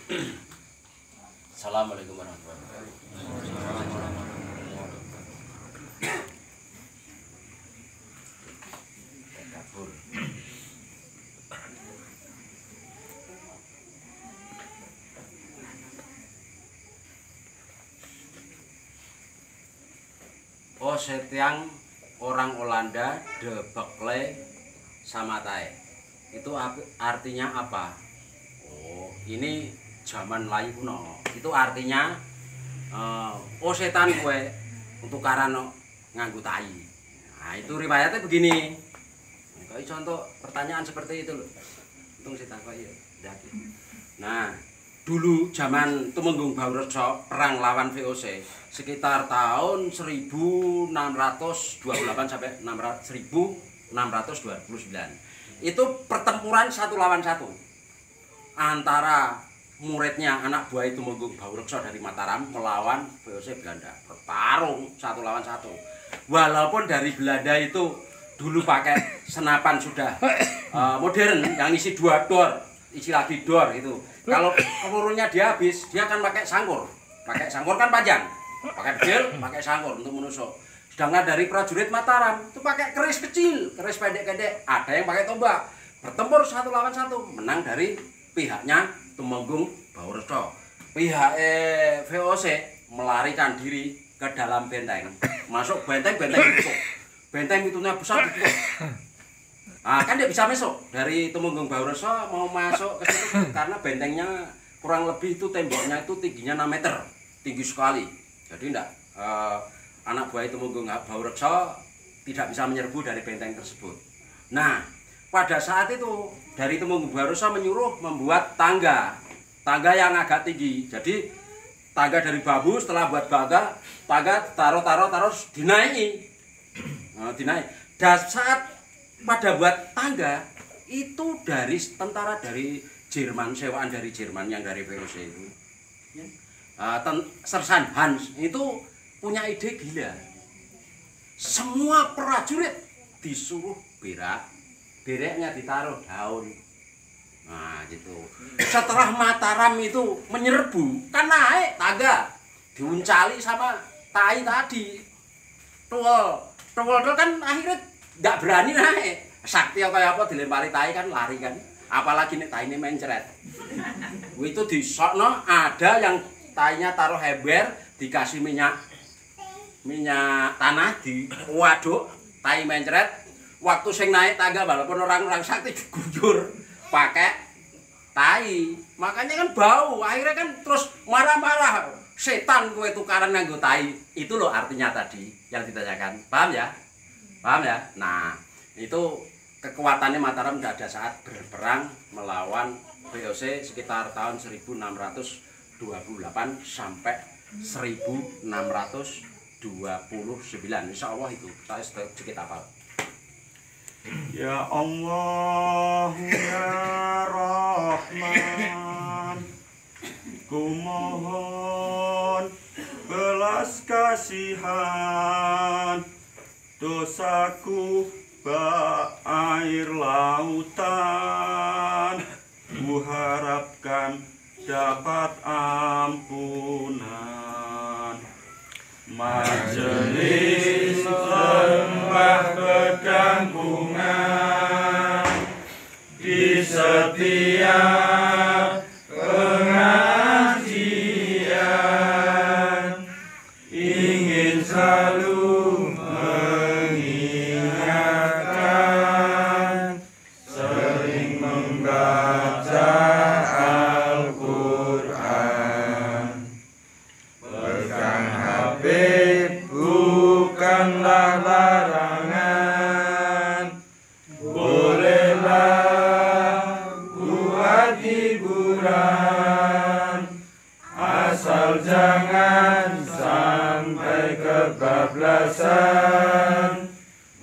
Assalamualaikum warahmatullahi wabarakatuh. Oh, setiang orang Olanda de Bekle Samatae. Itu artinya apa? Oh, ini zaman Melayu kuno. Itu artinya oh setan gue untuk karano nganggu tai. Nah, itu riwayatnya begini. Kalau contoh pertanyaan seperti itu loh. Untung setan kok ya. Nah, dulu zaman Tumenggung Baurekso perang lawan VOC sekitar tahun 1628 sampai 1629. Itu pertempuran satu lawan satu antara muridnya anak buah Tumenggung Baurekso dari Mataram melawan VOC Belanda. Bertarung satu lawan satu. Walaupun dari Belanda itu dulu pakai senapan sudah modern yang isi 2 dor, isi lagi dor itu. Kalau pelurunya dia habis, dia akan pakai sangkur. Pakai sangkur kan panjang. Pakai kecil, pakai sangkur untuk menusuk. Sedangkan dari prajurit Mataram itu pakai keris kecil, keris pendek-pendek. Ada yang pakai tombak. Bertempur satu lawan satu, menang dari pihaknya Tumenggung Baurekso. Pihak VOC melarikan diri ke dalam benteng. Masuk benteng ditutup. Benteng pintunya besar ditutup. Nah, kan dia bisa masuk dari Tumenggung Baurekso mau masuk ke situ karena bentengnya kurang lebih itu temboknya itu tingginya 6 meter, tinggi sekali. Jadi enggak anak buah Tumenggung Baurekso tidak bisa menyerbu dari benteng tersebut. Nah, pada saat itu dari Tumenggung Baurekso menyuruh membuat tangga yang agak tinggi. Jadi tangga dari bambu, setelah buat tangga taruh dinaiki. Dinaik. Dan saat pada buat tangga itu dari tentara dari Jerman, sewaan dari Jerman yang dari VOC itu Sersan Hans itu punya ide gila. Semua prajurit disuruh bereknya ditaruh daun. Nah gitu. Setelah Mataram itu menyerbu kan naik tangga diuncali sama tai tadi tuwel kan akhirnya nggak berani naik. Sakti kayak apa dilempari tai kan lari kan. Apalagi nek tai ini mencret. Itu di sokno ada yang tainya taruh ember dikasih minyak tanah di waduk tai mencret. Waktu sing naik tangga walaupun orang-orang sakti diguyur pakai tai. Makanya kan bau. Akhirnya kan terus marah-marah. Setan kowe tukaran nganggo tai. Itu loh artinya tadi yang ditanyakan. Paham ya? Paham ya? Nah, itu kekuatannya Mataram pada saat berperang melawan VOC sekitar tahun 1628 sampai 1629. Insya Allah itu saya sedikit hafal. Ya Allah ya Rahman, kumohon belas kasihan, dosaku bak air lautan, kuharapkan dapat ampunan. Majelis lembah pedang bunga di setiap pengajian ingin selalu mengingatkan, sering membaca Al-Quran. Pegang HP bukanlah larangan, bolehlah buat hiburan, asal jangan sampai kebablasan,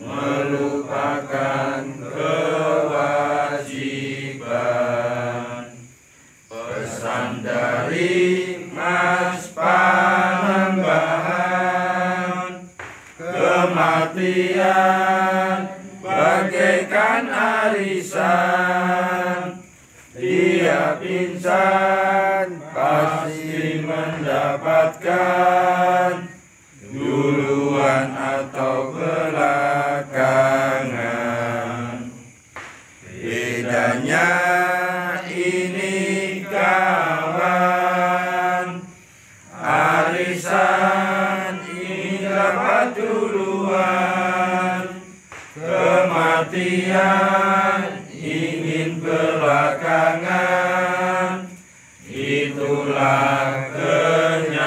melupakan kewajiban. Pesan dari Mas Panembahan, kematian bagaikan arisan, tiap insan insan pasti mendapatkan duluan atau belakangan. Bedanya ini kawan, arisan ini dapat duluan, kematian ingin belakangan. Itulah kenyataan.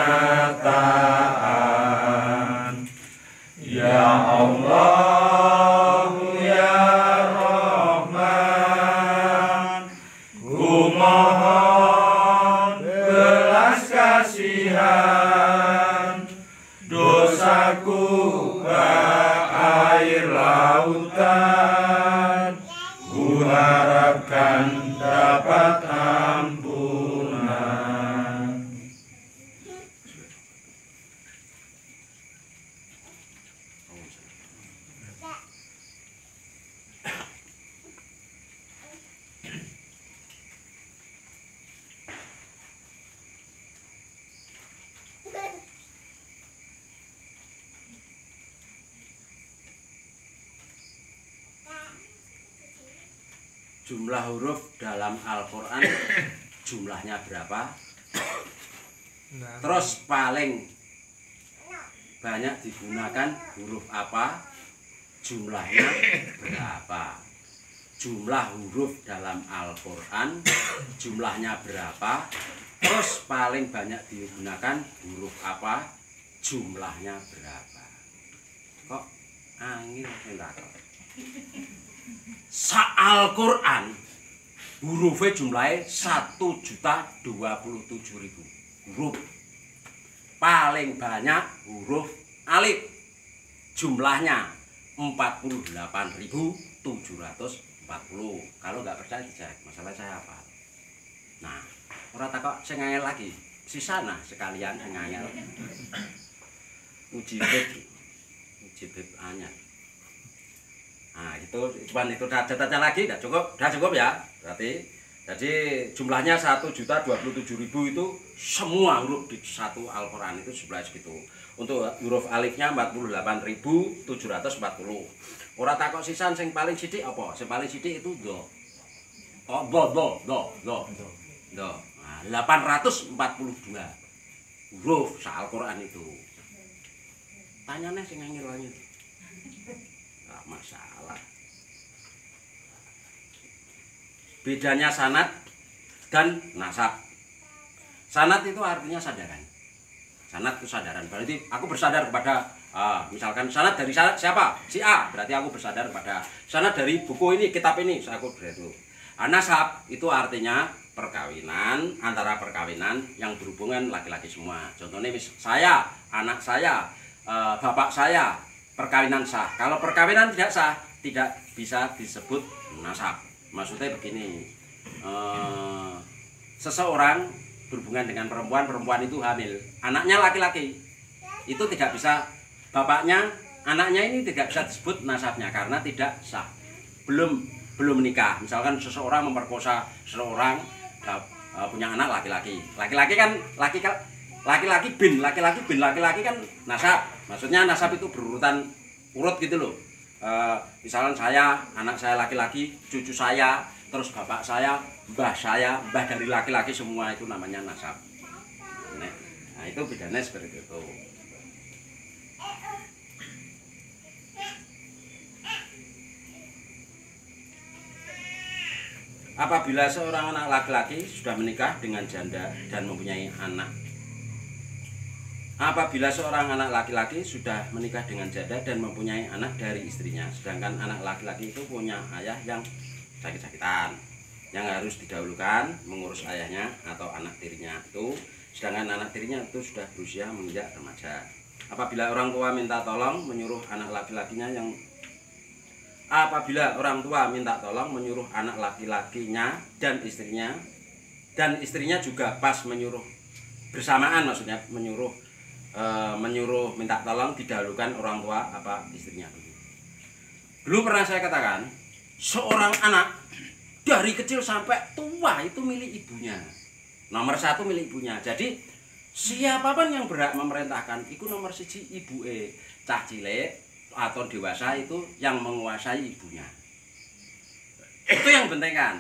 Ya Allah, ya Rahman, ku mohon belas kasihan. Dosaku bak air lautan, ku harapkan dapat ampunan. Jumlah huruf dalam Al-Quran jumlahnya berapa? Terus paling banyak digunakan huruf apa? Jumlahnya berapa? Jumlah huruf dalam Al-Quran jumlahnya berapa? Terus paling banyak digunakan huruf apa? Jumlahnya berapa? Kok angin enggak kok? Al-Quran hurufnya jumlahnya 1.027.000 huruf. Paling banyak huruf alif, jumlahnya 48.740. Kalau nggak percaya dicek, masalah saya apa? Nah, orang takut saya ngayal lagi, sisa nah sekalian saya ngayal. Uji bib anyar. Nah, itu cuman itu data lagi, udah cukup ya. Berarti jadi jumlahnya 1.027.000 itu semua huruf di satu Al-Quran itu jumlah segitu. Untuk huruf alifnya 48.740. Ora takok sisan sing paling sithik apa? Sing paling sithik itu do. Oh, do. Nah, 842 huruf sa Al-Quran itu. Tanyane sing ngangil-ngangil. Enggak masalah. Bedanya sanad dan nasab. Sanad itu artinya sadaran. Sanad itu sadaran. Berarti aku bersadar kepada misalkan sanad dari siapa? Si A. Berarti aku bersadar kepada sanad dari buku ini, kitab ini. Aku berarti. Nasab itu artinya perkawinan, antara perkawinan yang berhubungan laki-laki semua. Contohnya saya, anak saya, bapak saya, perkawinan sah. Kalau perkawinan tidak sah, tidak bisa disebut nasab. Maksudnya begini, seseorang berhubungan dengan perempuan itu hamil, anaknya laki-laki, itu tidak bisa, bapaknya, anaknya ini tidak bisa disebut nasabnya karena tidak sah, belum menikah. Misalkan seseorang memperkosa seseorang, punya anak laki-laki kan laki-laki bin laki-laki kan nasab. Maksudnya nasab itu berurutan urut gitu loh. Misalkan saya, anak saya laki-laki, cucu saya, terus bapak saya, mbah dari laki-laki semua, itu namanya nasab. Nah, itu bedanya seperti itu. Apabila seorang anak laki-laki sudah menikah dengan janda dan mempunyai anak. Apabila seorang anak laki-laki sudah menikah dengan janda dan mempunyai anak dari istrinya, sedangkan anak laki-laki itu punya ayah yang sakit-sakitan, yang harus didahulukan mengurus ayahnya atau anak tirinya itu, sedangkan anak tirinya itu sudah berusia menginjak remaja. Apabila orang tua minta tolong menyuruh anak laki-lakinya anak laki-lakinya dan istrinya juga pas menyuruh bersamaan, maksudnya menyuruh minta tolong didahulukan orang tua apa istrinya. Dulu pernah saya katakan, seorang anak dari kecil sampai tua itu milik ibunya. Nomor 1 milik ibunya. Jadi siapapun yang berhak memerintahkan itu nomor 1 ibuke. Cah cilik atau dewasa itu yang menguasai ibunya. Itu yang penting kan.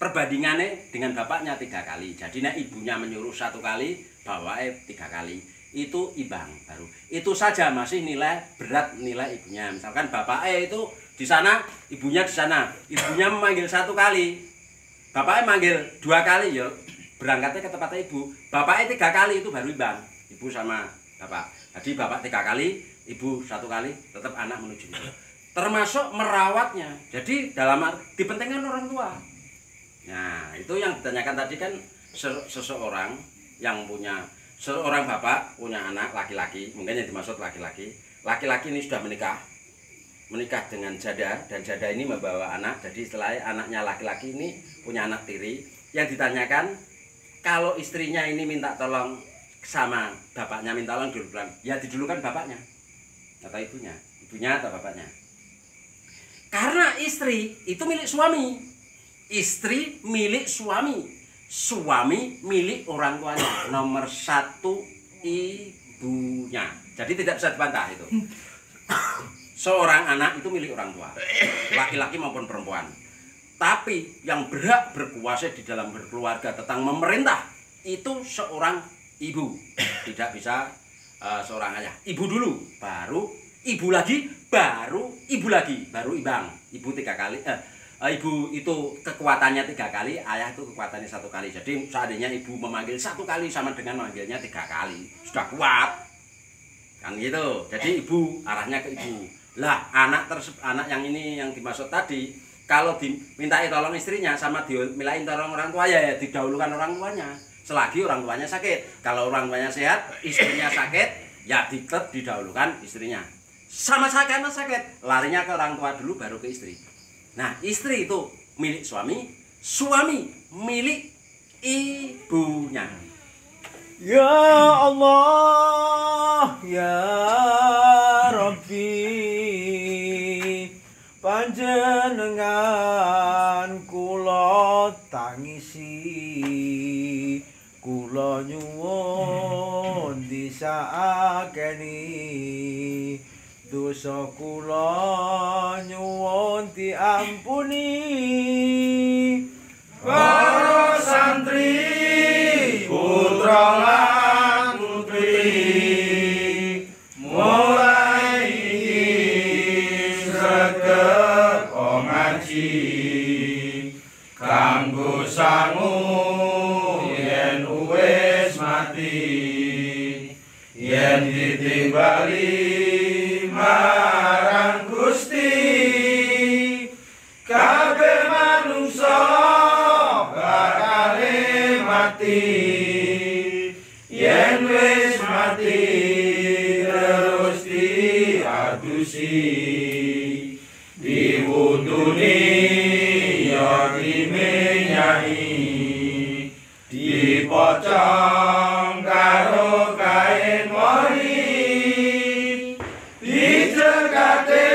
Perbandingannya dengan bapaknya 3 kali. Jadi nek ibunya menyuruh 1 kali, bapaknya 3 kali. Itu imbang baru. Itu saja masih nilai berat nilai ibunya. Misalkan bapaknya itu di sana, ibunya di sana. Ibunya memanggil 1 kali. Bapaknya manggil 2 kali ya berangkatnya ke tempatnya ibu. Bapaknya 3 kali itu baru imbang. Ibu sama bapak. Jadi bapak 3 kali, ibu 1 kali, tetap anak menuju itu. Termasuk merawatnya. Jadi dalam dipentingkan orang tua. Nah, itu yang ditanyakan tadi kan seseorang yang punya seorang bapak punya anak laki-laki, mungkin yang dimaksud laki-laki. Laki-laki ini sudah menikah dengan janda dan janda ini membawa anak. Jadi setelah anaknya laki-laki ini punya anak tiri, yang ditanyakan kalau istrinya ini minta tolong sama bapaknya, minta tolong duluan, ya didulukan bapaknya atau ibunya atau bapaknya. Karena istri itu milik suami, istri milik suami, suami milik orang tuanya. Nomor 1 ibunya. Jadi tidak bisa dibantah itu. Seorang anak itu milik orang tua, laki-laki maupun perempuan. Tapi yang berhak berkuasa di dalam berkeluarga tentang memerintah itu seorang ibu. Tidak bisa seorang ayah. Ibu dulu, baru ibu lagi, baru ibu lagi, baru imbang. Ibu 3 kali. Ibu itu kekuatannya 3 kali, ayah itu kekuatannya 1 kali. Jadi seandainya ibu memanggil 1 kali sama dengan memanggilnya 3 kali, sudah kuat. Kan gitu. Jadi ibu arahnya ke ibu. Lah anak yang ini yang dimaksud tadi, kalau dimintai tolong istrinya sama dimintain tolong orang tua ya didahulukan orang tuanya. Selagi orang tuanya sakit. Kalau orang tuanya sehat, istrinya sakit, ya tetap didahulukan istrinya. Sama sakit, larinya ke orang tua dulu baru ke istri. Nah, istri itu milik suami, suami milik ibunya. Ya Allah, ya Rabbi, panjenengan kula tangisi, kula nyuwun disakeni, dosa kula nyuwun diampuni. Para santri putra lan putri mulai iki sregep ngaji kanggo sangu yen wis mati yen ditimbali marang Gusti kabeh manungsa yen wis mati terus diadusi diwuduni ya dimenyai dipocong karo kain mori dicekate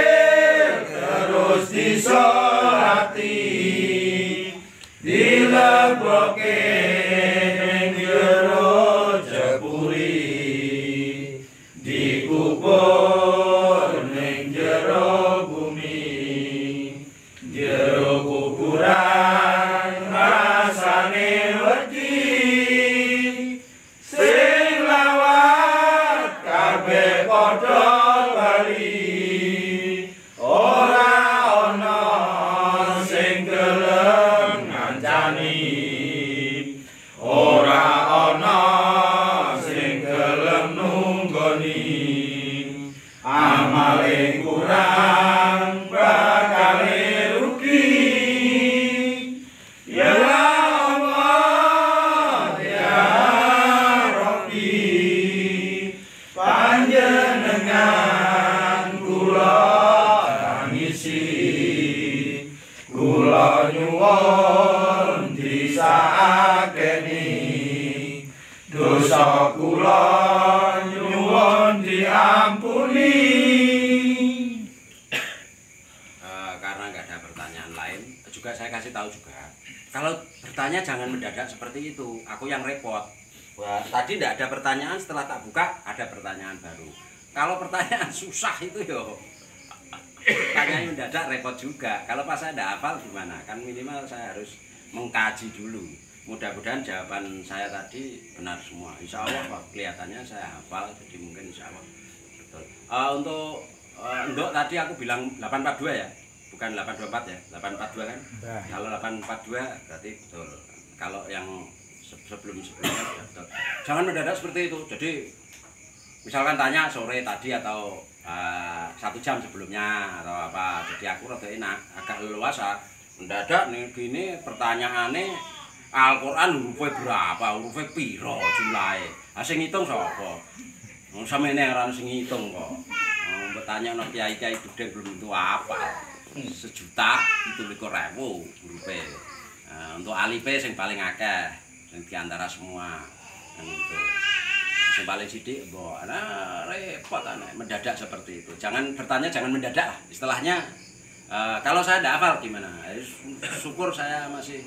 terus disolati dileboke dikubur ning jero bumi jero kuburan rasane wedi sing lawat kabeh padha bali ora ana sing gelem ngancani ora ana sing gelem nunggoni amale kurang bakal rugi ya Allah ya Rabbi panjenengan kula tangisi kula nyuwun disakeni dosa kula nyuwun diampuni. Karena nggak ada pertanyaan lain, juga saya kasih tahu juga kalau bertanya jangan mendadak seperti itu. Aku yang repot. Wah, tadi tidak ada pertanyaan, setelah tak buka ada pertanyaan baru. Kalau pertanyaan susah itu yo, tanya mendadak repot juga. Kalau pas saya tidak hafal gimana? Kan minimal saya harus mengkaji dulu. Mudah-mudahan jawaban saya tadi benar semua. Insya Allah kok kelihatannya saya hafal, jadi mungkin insya Allah betul. Untuk Ndok tadi aku bilang 842 ya, bukan 824 ya, 842 kan? Nah. Kalau 842 berarti betul. Kalau yang sebelum-sebelumnya ya betul. Jangan mendadak seperti itu. Jadi misalkan tanya sore tadi atau 1 jam sebelumnya atau apa. Jadi aku rada enak, agak leluasa. Mendadak nih gini pertanyaannya Al-Quran hurufnya berapa, hurufnya piro jumlahnya. Sing ngitung sapa? Samene ora sing ngitung kok. Bertanya nang kiai-kiai gede belum tentu apa. 1.017.000 hurufnya. Untuk alife sing paling akeh, sing diantara semua. Kan itu. Sing paling sithik mbok repot aneh mendadak seperti itu. Jangan bertanya jangan mendadak lah. Istilahnya kalau saya tidak hafal gimana? Syukur saya masih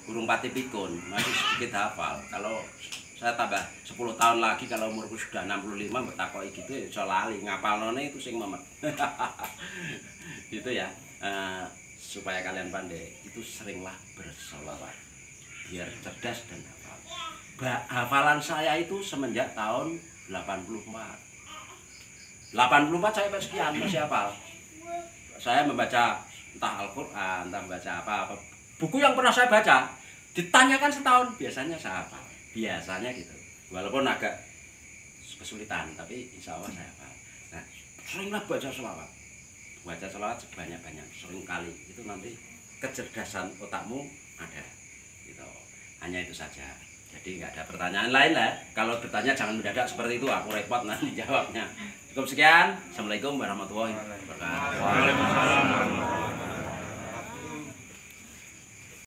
burung pati pikun, masih sedikit hafal. Kalau saya tambah 10 tahun lagi, kalau umurku sudah 65 bertakoi gitu ya iso lali, ngapalone itu sing memet. Gitu ya. Supaya kalian pandai, itu seringlah berselawat biar cerdas dan hafal. Hafalan saya itu semenjak tahun 84. 84 saya sekian masih hafal. Saya membaca entah Al-Quran, entah membaca apa-apa. Buku yang pernah saya baca, ditanyakan setahun, biasanya saya hafal. Biasanya gitu. Walaupun agak kesulitan, tapi insya Allah saya hafal. Nah, seringlah baca selawat. Baca selawat sebanyak-banyak, sering kali. Itu nanti kecerdasan otakmu ada. Gitu. Hanya itu saja. Jadi nggak ada pertanyaan lain lah. Kalau bertanya jangan mendadak seperti itu, aku repot nanti jawabnya. Cukup sekian. Assalamualaikum warahmatullahi wabarakatuh.